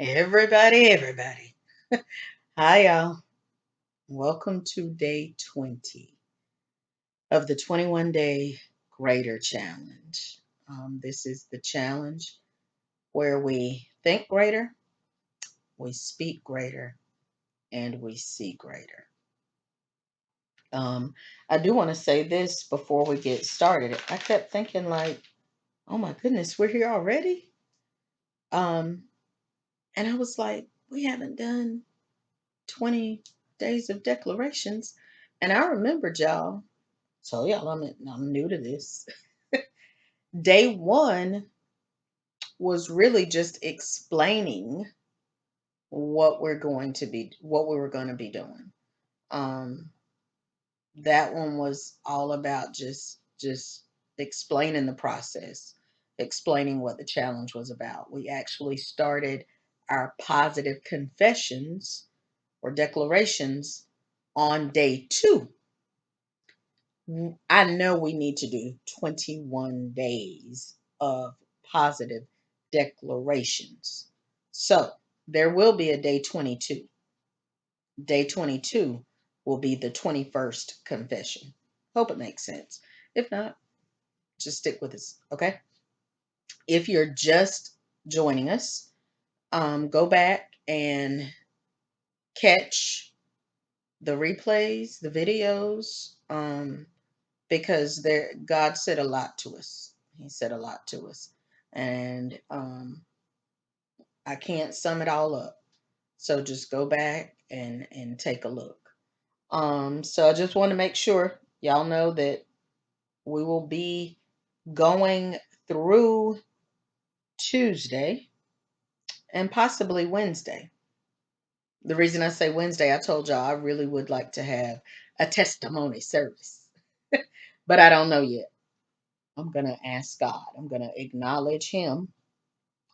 Everybody. Hi, y'all. Welcome to day 20 of the 21-day Greater Challenge. This is the challenge where we think greater, we speak greater, and we see greater. I do want to say this before we get started. I kept thinking, like, oh my goodness, we're here already? Um, and I was like, we haven't done 20 days of declarations. And I remembered y'all. So y'all, I'm new to this. Day one was really just explaining what we were going to be doing. Um, that one was all about just explaining the process, explaining what the challenge was about. We actually started our positive confessions or declarations on day two. I know we need to do 21 days of positive declarations. So there will be a day 22. Day 22 will be the 21st confession. Hope it makes sense. If not, just stick with us, okay? If you're just joining us, go back and catch the replays, the videos. Because God said a lot to us. He said a lot to us. And I can't sum it all up. So just go back and take a look. So I just want to make sure y'all know that we will be going through Tuesday and possibly Wednesday. The reason I say Wednesday, I told y'all I really would like to have a testimony service, but I don't know yet. I'm going to ask God. I'm going to acknowledge Him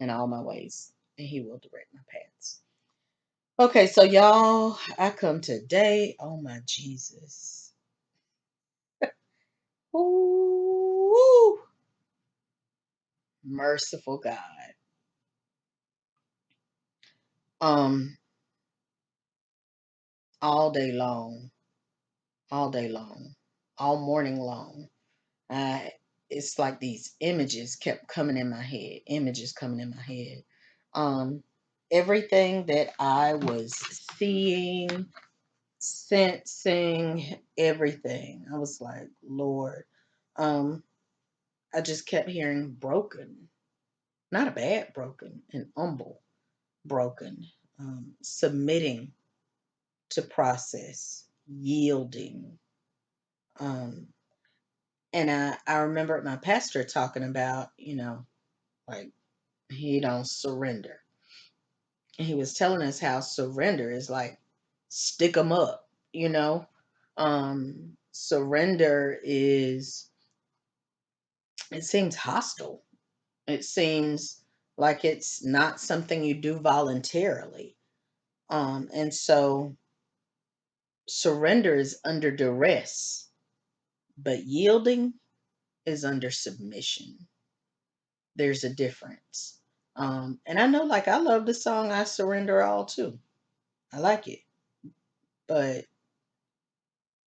in all my ways, and He will direct my paths. Okay, so y'all, I come today. Oh my Jesus. Ooh, merciful God. Um, all day long, all day long, all morning long. I it's like these images kept coming in my head, images coming in my head. Um, everything that I was seeing, sensing, everything. I was like, Lord. Um, I just kept hearing broken, not a bad broken, an humble broken, submitting to process, yielding. Um, and I remember my pastor talking about, like he don't surrender. And he was telling us how surrender is like stick 'em up, you know. Surrender is it seems hostile. It seems like it's not something you do voluntarily. And so surrender is under duress, but yielding is under submission. There's a difference. And I know, like, I love the song I Surrender All too. I like it, but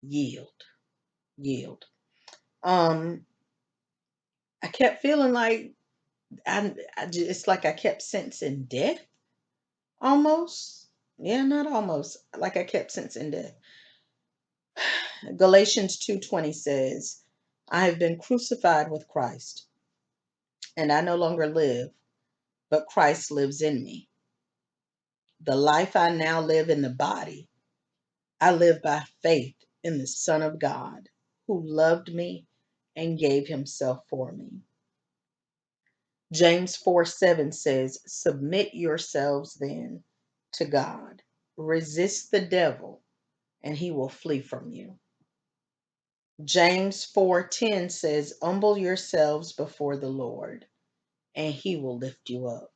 yield, yield. Um, I kept feeling like it's like I kept sensing death almost. Yeah, not almost. Like I kept sensing death. Galatians 2:20 says, I have been crucified with Christ, and I no longer live, but Christ lives in me. The life I now live in the body, I live by faith in the Son of God, who loved me and gave himself for me. James 4:7 says, submit yourselves then to God. Resist the devil, and he will flee from you. James 4:10 says, humble yourselves before the Lord, and he will lift you up.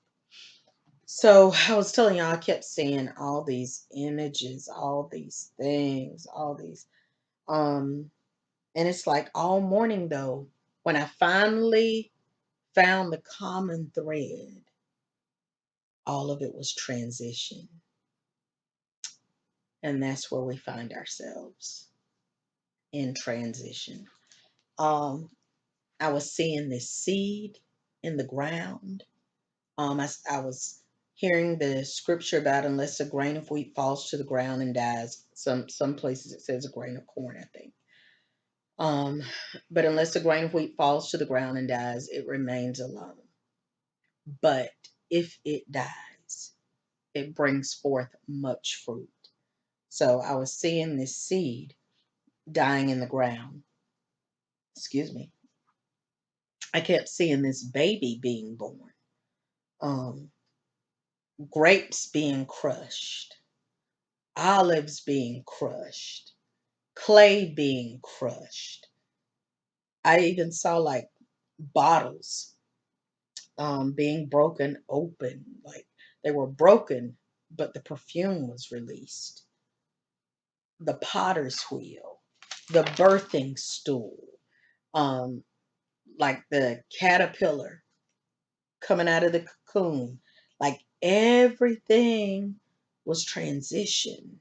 So I was telling y'all, I kept seeing all these images, all these things, all these, um, and it's like all morning though, when I finally found the common thread, All of it was transition. And that's where we find ourselves, in transition. Um, I was seeing this seed in the ground. I was hearing the scripture about unless a grain of wheat falls to the ground and dies. Some places it says a grain of corn, I think. Um, but unless a grain of wheat falls to the ground and dies, it remains alone. But if it dies, it brings forth much fruit. So I was seeing this seed dying in the ground. Excuse me. I kept seeing this baby being born. Um, Grapes being crushed, olives being crushed, clay being crushed. I even saw like bottles being broken open, like they were broken, but the perfume was released. The potter's wheel, the birthing stool, um, like the caterpillar coming out of the cocoon, like everything was transition,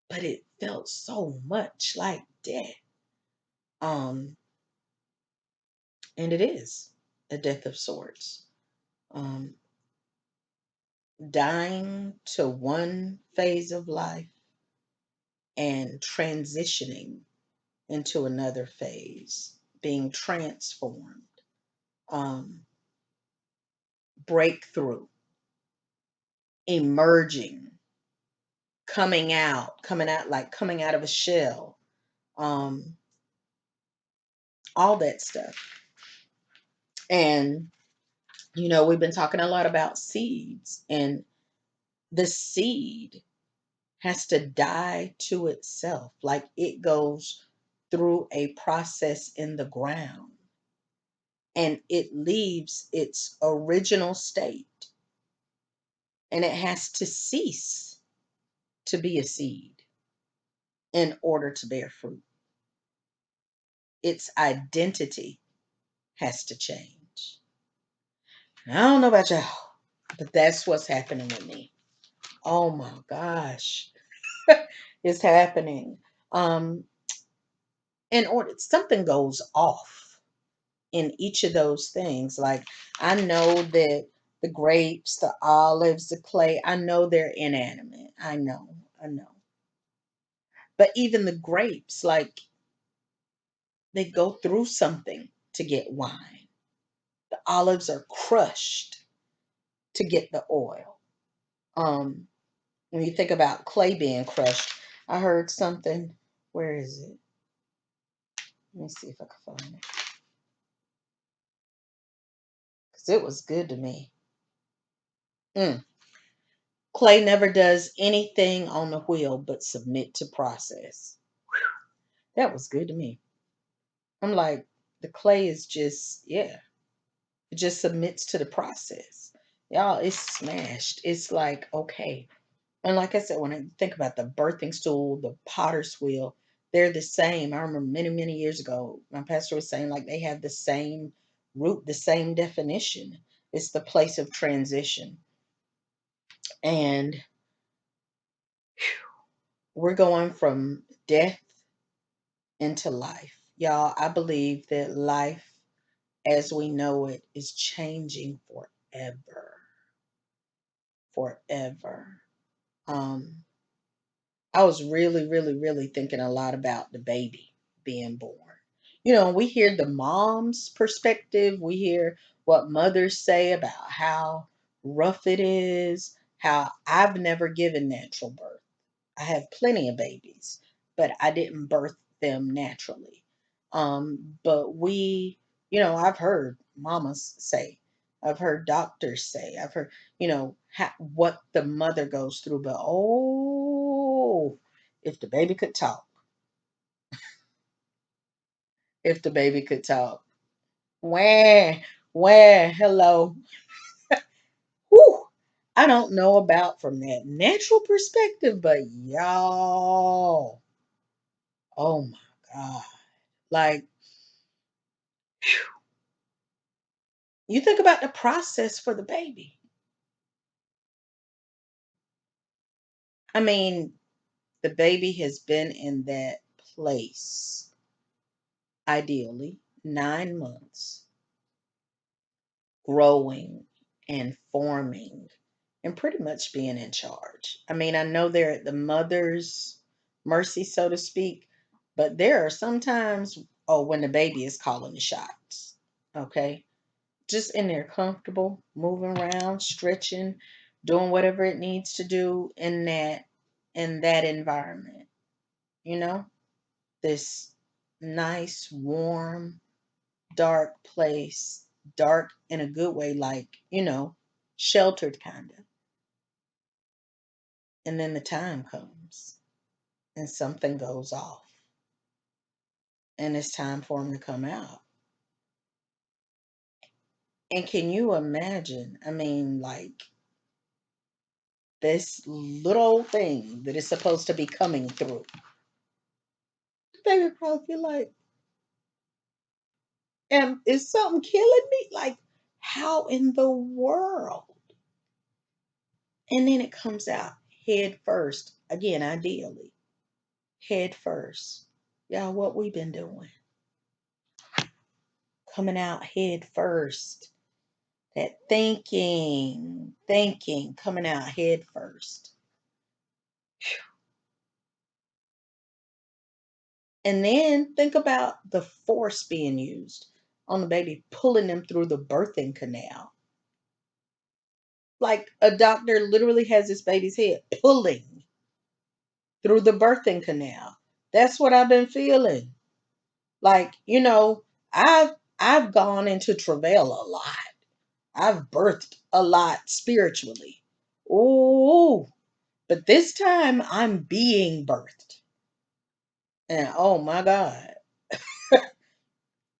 but it felt so much like death. Um, and it is a death of sorts. Um, Dying to one phase of life and transitioning into another phase, being transformed, um, breakthrough, emerging, coming out of a shell, um, all that stuff. And, we've been talking a lot about seeds, and the seed has to die to itself. Like it goes through a process in the ground and it leaves its original state and it has to cease to be a seed in order to bear fruit. Its identity has to change. I don't know about y'all, but that's what's happening with me. Oh my gosh, it's happening. Um, in order, something goes off in each of those things. Like I know that the grapes, the olives, the clay, I know they're inanimate. I know. But even the grapes, like they go through something to get wine. The olives are crushed to get the oil. Um, when you think about clay being crushed, I heard something. Where is it? Let me see if I can find it. Because it was good to me. Mm. Clay never does anything on the wheel but submit to process. That was good to me. I'm like, the clay is just, yeah, it just submits to the process. Y'all, it's smashed. It's like, okay. And like I said, when I think about the birthing stool, the potter's wheel, they're the same. I remember many, many years ago, my pastor was saying like they have the same root, the same definition. It's the place of transition. And we're going from death into life. Y'all, I believe that life as we know it is changing forever. Forever. Um, I was really, really, really thinking a lot about the baby being born. We hear the mom's perspective, we hear what mothers say about how rough it is, how I've never given natural birth. I have plenty of babies, but I didn't birth them naturally. But I've heard mamas say, I've heard doctors say, I've heard, what the mother goes through. But oh, if the baby could talk, if the baby could talk, where, hello, whew. I don't know about from that natural perspective, but y'all, oh my God. Like, you think about the process for the baby. I mean, the baby has been in that place, ideally, 9 months, growing and forming and pretty much being in charge. I mean, I know they're at the mother's mercy, so to speak, but there are sometimes, oh, when the baby is calling the shots. Okay. Just in there comfortable, moving around, stretching, doing whatever it needs to do in that environment. You know, this nice, warm, dark place, dark in a good way, like, sheltered kind of. And then the time comes and something goes off and it's time for him to come out. And can you imagine? I mean, like this little thing that is supposed to be coming through. They would probably feel like, is something killing me? Like, how in the world? And then it comes out head first. Again, ideally, head first. Y'all, what we been doing? Coming out head first. That thinking, coming out head first. And then think about the force being used on the baby, pulling them through the birthing canal. Like a doctor literally has this baby's head pulling through the birthing canal. That's what I've been feeling. Like, I've gone into travail a lot. I've birthed a lot spiritually. Ooh, but this time I'm being birthed. And oh my God.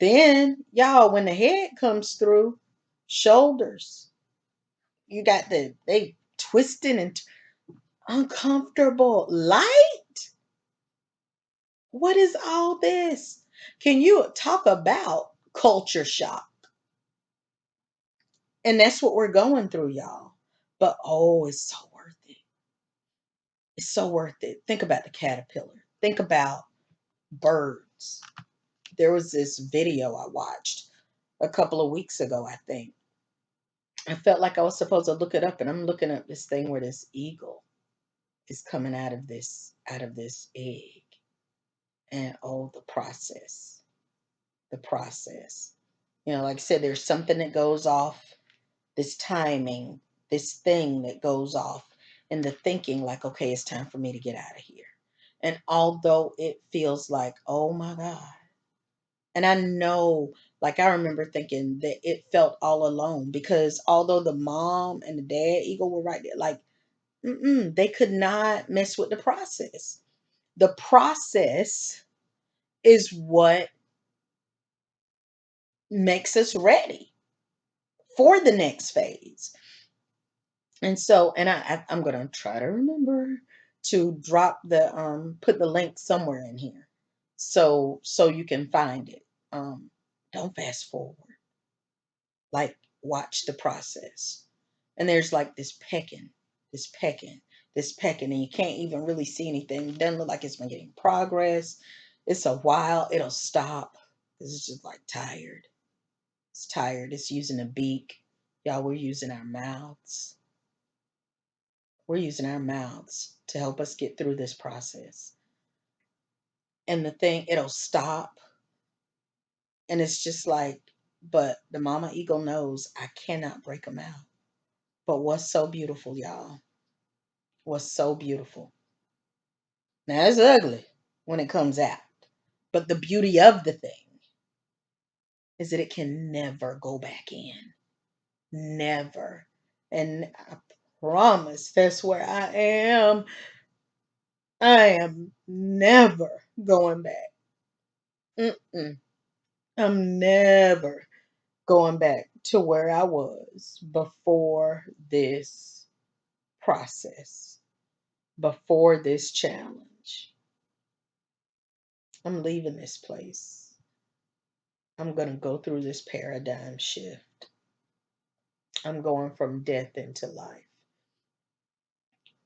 Then, y'all, when the head comes through, shoulders, you got they twisting and uncomfortable. Light? What is all this? Can you talk about culture shock? And that's what we're going through, y'all. But oh, it's so worth it. It's so worth it. Think about the caterpillar. Think about birds. There was this video I watched a couple of weeks ago, I think. I felt like I was supposed to look it up, and I'm looking up this thing where this eagle is coming out of this egg. And oh, the process. Like I said, there's something that goes off, this timing, this thing that goes off, and the thinking like, okay, it's time for me to get out of here. And although it feels like, oh my God, and I know, like, I remember thinking that it felt all alone because although the mom and the dad eagle were right there, like, they could not mess with the process. The process is what makes us ready for the next phase. And so, and I'm gonna try to remember to drop put the link somewhere in here, so you can find it. Don't fast forward. Like, watch the process. And there's like this pecking, this pecking, and you can't even really see anything. It doesn't look like it's been getting progress. It's a while. It'll stop because it's just like tired. It's tired. It's using a beak. Y'all, we're using our mouths. We're using our mouths to help us get through this process. And the thing, it'll stop. And it's just like, but the mama eagle knows I cannot break them out. But what's so beautiful, y'all? What's so beautiful? Now, it's ugly when it comes out. But the beauty of the thing is that it can never go back in. Never. And I promise that's where I am. I am never going back. Mm-mm. I'm never going back to where I was before this process, before this challenge. I'm leaving this place. I'm going to go through this paradigm shift. I'm going from death into life.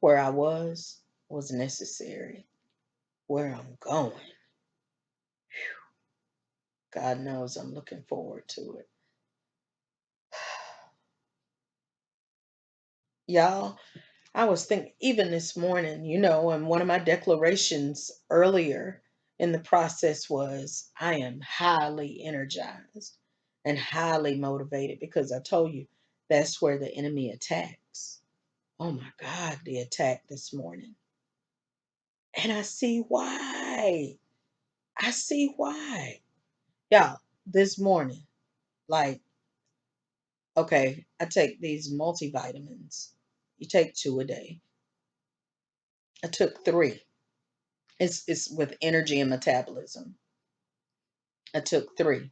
Where I was, was necessary. Where I'm going, God knows I'm looking forward to it. Y'all, I was thinking, even this morning, and one of my declarations earlier in the process was I am highly energized and highly motivated because I told you that's where the enemy attacks. Oh my God, the attack this morning. And I see why. I see why. Y'all, this morning, like, okay, I take these multivitamins. You take two a day. I took three. It's with energy and metabolism. I took three.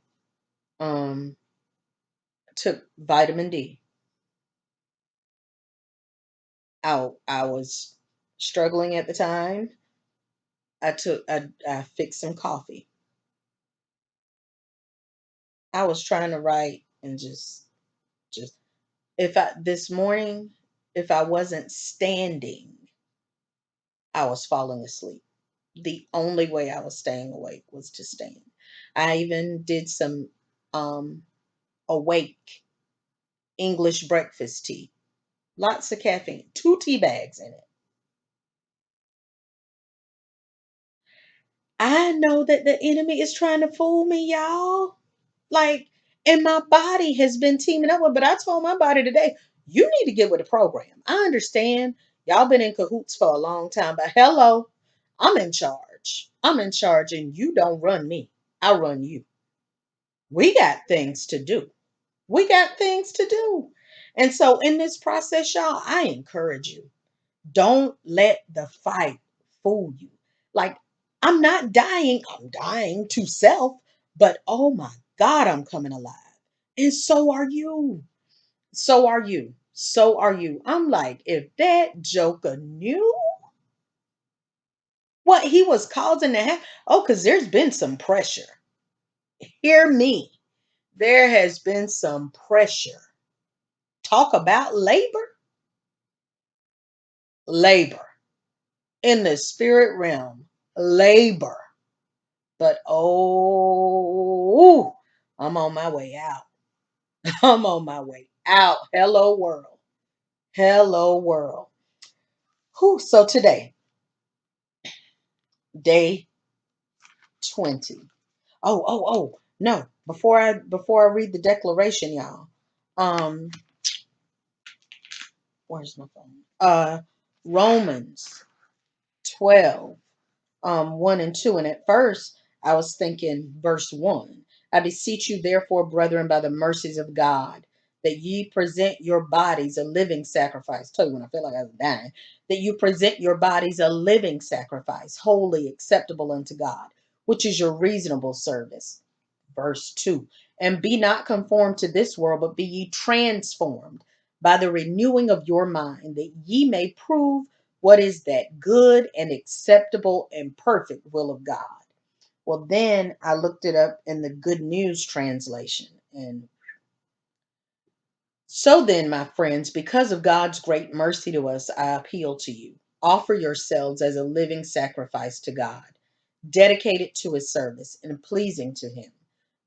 I took vitamin D. I was struggling at the time. I fixed some coffee. I was trying to write and just if I this morning, if I wasn't standing, I was falling asleep. The only way I was staying awake was to stand. I even did some um awake English breakfast tea. Lots of caffeine, two tea bags in it. I know that the enemy is trying to fool me, y'all. Like, and my body has been teaming up with, but I told my body today, you need to get with the program. I understand y'all been in cahoots for a long time, but hello, I'm in charge. I'm in charge, and you don't run me. I run you. We got things to do. We got things to do. And so, in this process, y'all, I encourage you. Don't let the fight fool you. Like, I'm not dying, I'm dying to self, but oh my God, I'm coming alive. And so are you. So are you. So are you. I'm like, if that joker knew what he was causing to happen, oh, because there's been some pressure. Hear me. There has been some pressure. Talk about labor. Labor in the spirit realm. Labor. But oh, I'm on my way out. I'm on my way out. Hello, world. Hello, world. Whew, so today, day 20. No. Before I read the declaration, y'all. Um, where's my phone? Romans 12. 1 and 2. And at first, I was thinking verse 1. I beseech you, therefore, brethren, by the mercies of God, that ye present your bodies a living sacrifice. Tell you when I feel like I was dying, that you present your bodies a living sacrifice, holy, acceptable unto God, which is your reasonable service. Verse 2. And be not conformed to this world, but be ye transformed by the renewing of your mind, that ye may prove what is that good and acceptable and perfect will of God. Well, then I looked it up in the Good News translation. And so then, my friends, because of God's great mercy to us, I appeal to you. Offer yourselves as a living sacrifice to God, dedicated to his service and pleasing to him.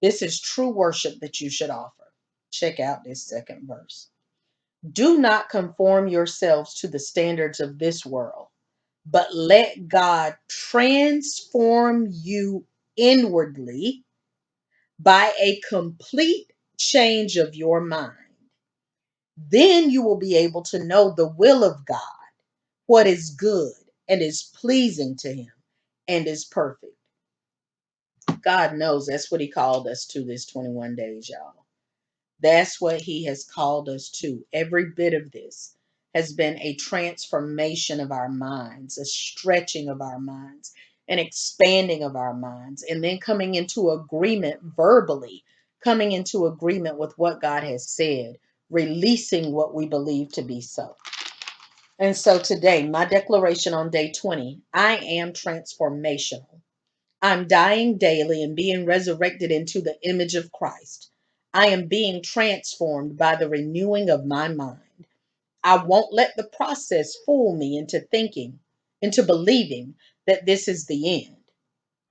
This is true worship that you should offer. Check out this second verse. Do not conform yourselves to the standards of this world, but let God transform you inwardly by a complete change of your mind. Then you will be able to know the will of God, what is good and is pleasing to him and is perfect. God knows that's what he called us to this 21 days, y'all. That's what he has called us to. Every bit of this has been a transformation of our minds, a stretching of our minds, an expanding of our minds, and then coming into agreement verbally, coming into agreement with what God has said, releasing what we believe to be so. And so today, my declaration on day 20, I am transformational. I'm dying daily and being resurrected into the image of Christ. I am being transformed by the renewing of my mind. I won't let the process fool me into thinking into believing that this is the end.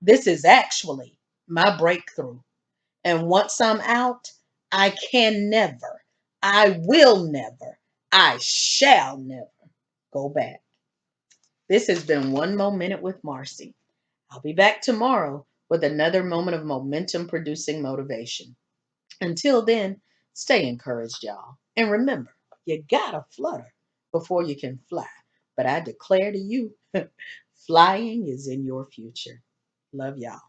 This is actually my breakthrough. And once I'm out, I can never, I will never, I shall never go back. This has been One More Minute with Marcy. I'll be back tomorrow with another moment of momentum producing motivation. Until then, stay encouraged, y'all. And remember, you gotta flutter before you can fly. But I declare to you, flying is in your future. Love y'all.